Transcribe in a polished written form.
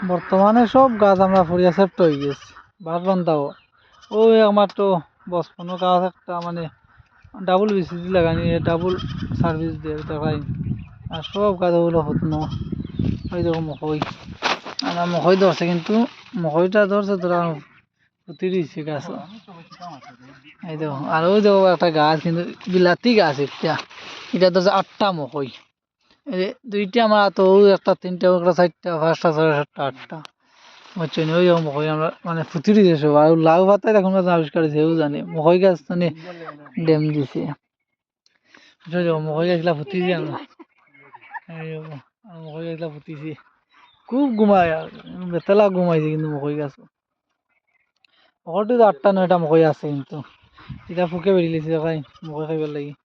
বর্তমানে সব গাছ আমরা ফুরিয়া সেপ্ট হয়ে গেছি বাস বান্ধাও ওই আমার তো ৫৫ গাছ একটা মানে ডাবল বিসিসি লাগানি ডাবল সার্ভিস দিয়ে দেখাই আর সব গাছ ওগুলো হতনো ওই দেখো মকই আমার মকই ধরছে কিন্তু মকইটা ধরছে তোরা পুঁতি দিয়েছে গাছ এই দেখো আর ওই দেখো একটা গাছ কিন্তু বিলাতি গাছ এটা ধরছে ৮টা মকই এই দুইটা আমার তো ওই একটা ৩টা একটা ৪টা ৫টা ৬টা ৭টা ৮টা বুঝছেন ওই মকই আমরা মানে ফুটি দিয়েছে সব আর লাউ পাতায় এখন আবিষ্কার হয়েছে এও জানে মকই গাছ মানে ডেম দিছে মকই গাছগুলা ফুটি দিয়ে আমরা মকই গাছগুলা ফুটিছি খুব ঘুমায় আর বেতলা ঘুমাইছে কিন্তু মকই গাছ মকইটো ৮টা ৯টা মকই আছে কিন্তু এটা ফুকে বেরিয়েছে মকই খাইবার লাগি